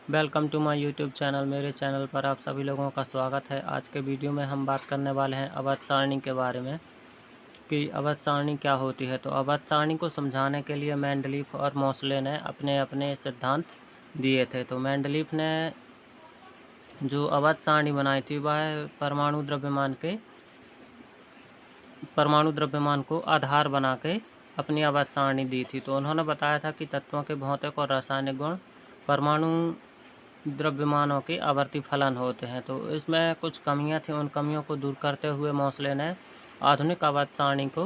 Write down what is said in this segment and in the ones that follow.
Welcome to my YouTube channel. मेरे channel पर आप सभी लोगों का स्वागत है। आज के वीडियो में हम बात करने वाले हैं अवध सारणी के बारे में कि अवध सारणी क्या होती है। तो अवध सारणी को समझाने के लिए मेंडलीफ और मोसले ने अपने अपने सिद्धांत दिए थे। तो मेंडलीफ ने जो अवध सारणी बनाई थी वह परमाणु द्रव्यमान को आधार बना के अपनी अवध सारणी दी थी। तो उन्होंने बताया था कि तत्वों के भौतिक और रासायनिक गुण परमाणु द्रव्यमानों के आवर्ती फलन होते हैं। तो इसमें कुछ कमियां थी, उन कमियों को दूर करते हुए मोसले ने आधुनिक अवध सारणी को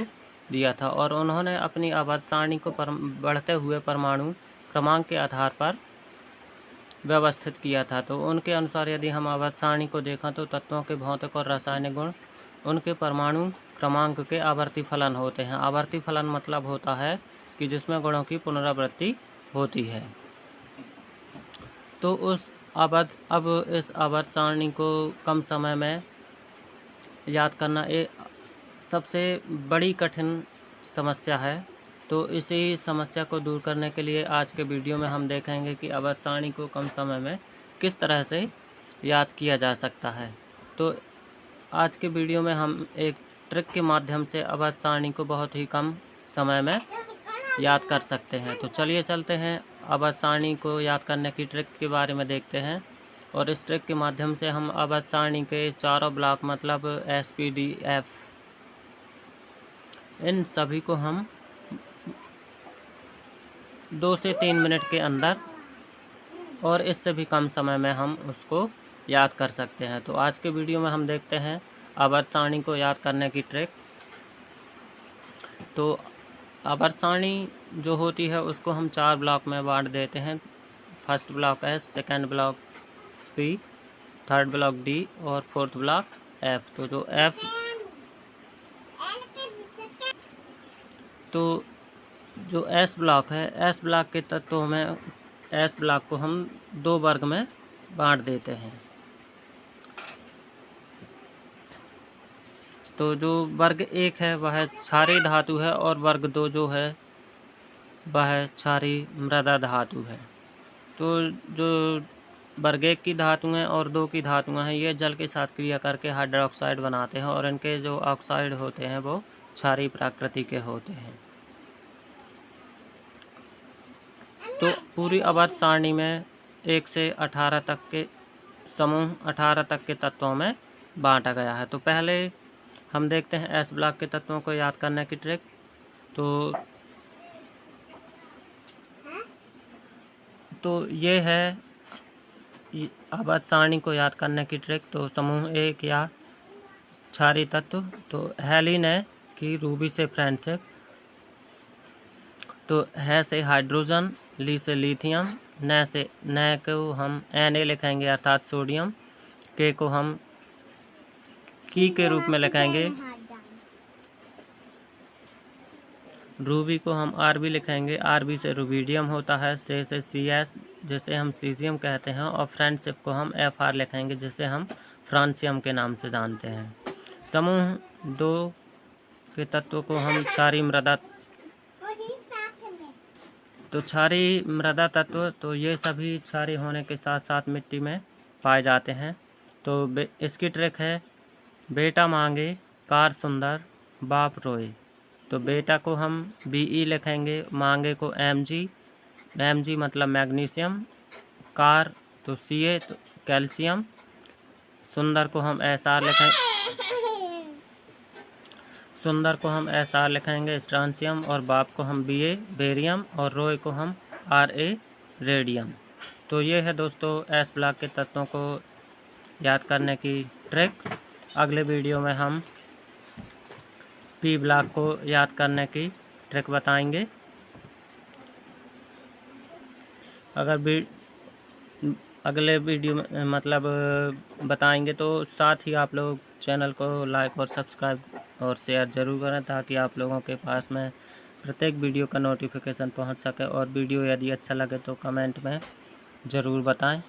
दिया था और उन्होंने अपनी अवध सारणी को बढ़ते हुए परमाणु क्रमांक के आधार पर व्यवस्थित किया था। तो उनके अनुसार यदि हम अवध सारणी को देखें तो तत्वों के भौतिक और रासायनिक गुण उनके परमाणु क्रमांक के आवर्ती फलन होते हैं। आवर्ती फलन मतलब होता है कि जिसमें गुणों की पुनरावृत्ति होती है। तो अब इस अवध सारणी को कम समय में याद करना एक सबसे बड़ी कठिन समस्या है। तो इसी समस्या को दूर करने के लिए आज के वीडियो में हम देखेंगे कि अवध सारणी को कम समय में किस तरह से याद किया जा सकता है। तो आज के वीडियो में हम एक ट्रिक के माध्यम से अवध सारणी को बहुत ही कम समय में याद कर सकते हैं। तो चलिए चलते हैं अवध सारणी को याद करने की ट्रिक के बारे में देखते हैं और इस ट्रिक के माध्यम से हम अवध सारणी के चारों ब्लॉक मतलब SPDF इन सभी को हम 2 से 3 मिनट के अंदर और इससे भी कम समय में हम उसको याद कर सकते हैं। तो आज के वीडियो में हम देखते हैं अवध सारणी को याद करने की ट्रिक। तो अवध सारणी जो होती है उसको हम 4 ब्लॉक में बांट देते हैं। First block S, second block P, third block D और फोर्थ ब्लॉक F। तो जो S ब्लॉक है, S ब्लॉक के तत्वों में S ब्लॉक को हम 2 वर्ग में बांट देते हैं। तो जो वर्ग 1 है वह क्षारीय धातु है और वर्ग 2 जो है वह क्षारीय मृदा धातु है। तो जो वर्ग 1 की धातुएं और 2 की धातुएं हैं ये जल के साथ क्रिया करके हाइड्रोक्साइड बनाते हैं और इनके जो ऑक्साइड होते हैं वो क्षारीय प्रकृति के होते हैं। तो पूरी अवध सारणी में 1 से 18 तक के समूह 18 तक के तत्वों में बांटा गया है। तो पहले हम देखते हैं S ब्लॉक के तत्वों को याद करने की ट्रिक। तो ये है अवध सारणी को याद करने की ट्रिक। तो समूह 1 या क्षारीय तत्व, तो हेली ने की रूबी से फ्रेंडशिप, तो है से हाइड्रोजन, ली से लिथियम, न को हम Na लिखेंगे अर्थात सोडियम, के को हम की के रूप में लिखेंगे, रूबी को हम Rb लिखेंगे, Rb से रूबीडियम होता है, से CS जिसे हम सीजियम कहते हैं और फ्रेंडशिप को हम Fr लिखेंगे जिसे हम फ्रांसियम के नाम से जानते हैं। समूह 2 के तत्व को हम क्षारीय मृदा, तो क्षारीय मृदा तत्व तो ये सभी क्षारीय होने के साथ साथ मिट्टी में पाए जाते हैं। तो इसकी ट्रिक है बेटा मांगे कार सुंदर बाप रोए। तो बेटा को हम Be लिखेंगे, मांगे को Mg मतलब मैग्नीशियम, कार तो Ca तो कैल्शियम, सुंदर को हम Sr लिखेंगे स्ट्रांसियम और बाप को हम Ba बेरियम और रोय को हम Ra रेडियम। तो ये है दोस्तों S ब्लॉक के तत्वों को याद करने की ट्रिक। अगले वीडियो में हम P ब्लॉक को याद करने की ट्रिक बताएंगे। अगले वीडियो में मतलब बताएंगे तो साथ ही आप लोग चैनल को लाइक और सब्सक्राइब और शेयर ज़रूर करें ताकि आप लोगों के पास में प्रत्येक वीडियो का नोटिफिकेशन पहुंच सके। और वीडियो यदि अच्छा लगे तो कमेंट में ज़रूर बताएं।